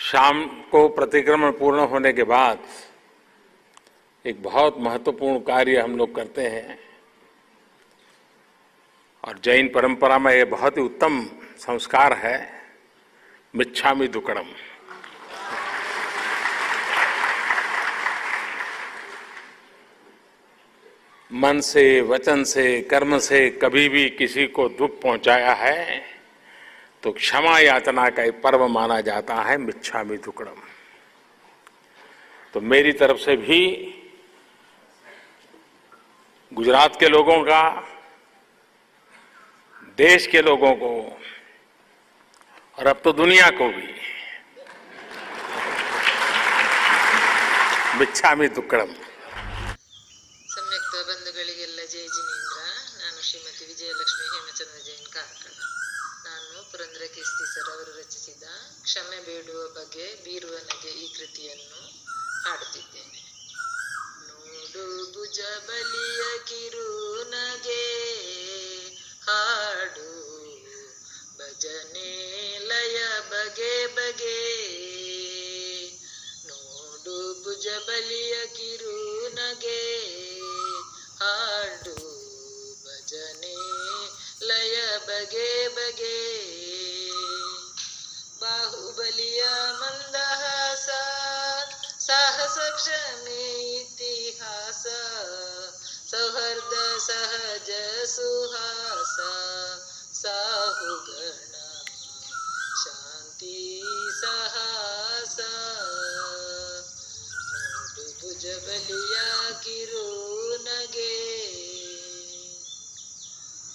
शाम को प्रतिक्रमण पूर्ण होने के बाद एक बहुत महत्वपूर्ण कार्य हम लोग करते हैं और जैन परंपरा में ये बहुत ही उत्तम संस्कार है, मिच्छामि दुक्कडम। मन से, वचन से, कर्म से कभी भी किसी को दुख पहुंचाया है तो क्षमा याचना का एक पर्व माना जाता है मिच्छामि दुक्कडम। तो मेरी तरफ से भी गुजरात के लोगों का, देश के लोगों को और अब तो दुनिया को भी मिच्छामि दुक्कडम। सम्यक्त बंधुಗಳಿಗೆಲ್ಲ ಜಯ ಜಿನೇಂದ್ರ। ನಾನು ಶ್ರೀಮತಿ ವಿಜಯಲಕ್ಷ್ಮಿ ಹೇಮಚಂದ್ರ ಜೈನ್ ಕಾರ್ಕಳ। ನಾನು ಪುರಂದರ ಕೀರ್ತಿ ಸರ್ ಅವರು ರಚಿಸಿದ ಕ್ಷಮೆ ಬೇಡುವ ಬಗ್ಗೆ ಬೀರುವ ನಗೆ ಈ ಕೃತಿಯನ್ನು ಹಾಡುತ್ತಿದ್ದೇನೆ। ನೋಡು ಭುಜ ಬಲಿಯ ಕಿರು ನಗೆ, ಹಾಡು ಭಜನೆ ಲಯ ಬಗೆ ಬಗೆ। ನೋಡು ಭುಜ ಬಲಿಯ ಕಿರು ನಗೆ, ಹಾಡು ಭಜನೆ ಲಯ ಬಗೆ ಬಗೆ। ಬಾಹುಬಲಿಯ ಮಂದಹಾಸ, ಸಾಹಸ ಕ್ಷಮೆ ಇತಿಹಾಸ, ಸೌಹಾರ್ದ ಸಹಜ ಸುಹಾಸ, ಸಾಹುಗಣ ಶಾಂತಿ ಸಾಹಸ। ನೋಡು ಭುಜ ಬಲಿಯ ಕಿರು ನಗೆ,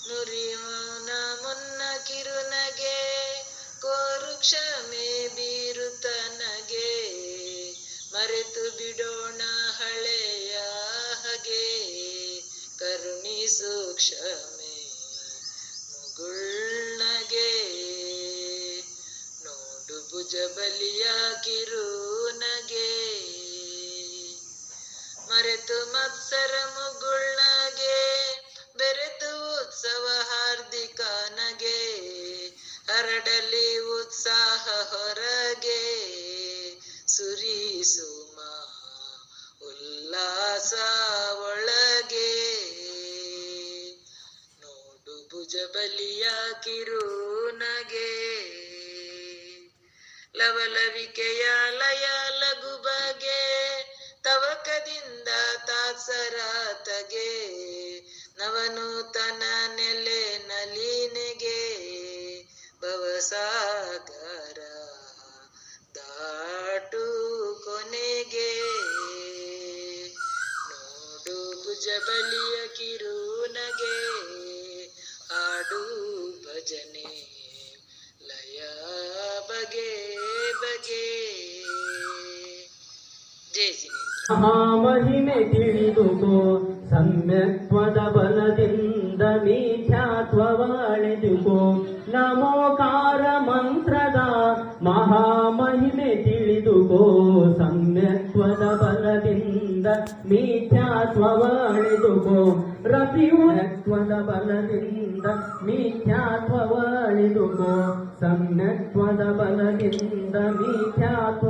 ನುರಿಮೌನ ಮುನ್ನ ಕಿರು ನಗೆ, ಕೋರು ಕ್ಷಮೆ ಬೀರುತ್ತ ನಗೆ, ಮರೆತು ಬಿಡೋಣ ಹಳೆಯ ಹಗೆ, ಕರುಣಿಸು ಕ್ಷಮೆ ಮುಗುಳ್ನಗೆ। ನೋಡು ಭುಜ ಬಲಿಯ ಕಿರು ನಗೆ, ಮರೆತು ಮತ್ಸರ ಮುಗುಳ್ನಗೆ, ಬೆರೆತು ಉತ್ಸವ ಹಾರ್ದಿಕ ನಗೆ, ಹರಡಲಿ ಉತ್ಸಾಹ ಹೊರಗೆ, ಸುರಿಸುಮ ಉಲ್ಲಾಸ ಒಳಗೆ। ನೋಡು ಭುಜ ಬಲಿಯ ಕಿರು ನಗೆ, ಲವಲವಿಕೆಯ ಲಯ ಲಘು ಬಗೆ, ತವಕದಿಂದ ತಾತ್ಸರ ತಗೆ, ನವನೂತನ ನೆಲೆ ನಲಿನೆಗೆ, ಭವಸಾಗರ ದಾಟು ಕೊನೆಗೆ। ನೋಡು ಭುಜ ಬಲಿಯ ಕಿರು ನಗೆ, ಹಾಡು ಭಜನೆ ಲಯ ಬಗೆ ಬಗೆ। ಜಯ ಜಿನೇಂದ್ರ। ಮಹಾಮಹಿಮೆ ತಿಳಿದುಕೋ, ಸಮ್ಯಕ್ತ್ವದ ಬಲದಿಂದ ಮಿಥ್ಯಾತ್ವವಳೆದುಕೋ, ನಮೋಕಾರ ಮಂತ್ರದ ಮಹಾಮಹಿಮೆ ತಿಳಿದುಕೋ, ಸಮ್ಯಕ್ತ್ವದ ಬಲದಿಂದ ಮಿಥ್ಯಾತ್ವವಳೆದುಕೋ, ರತಿಯುಕ್ತ್ವದ ಬಲದಿಂದ ಮಿಥ್ಯಾತ್ವವಳೆದುಕೋ, ಸಮ್ಯಕ್ತ್ವದ ಬಲದಿಂದ ಮಿಥ್ಯಾತ್ವ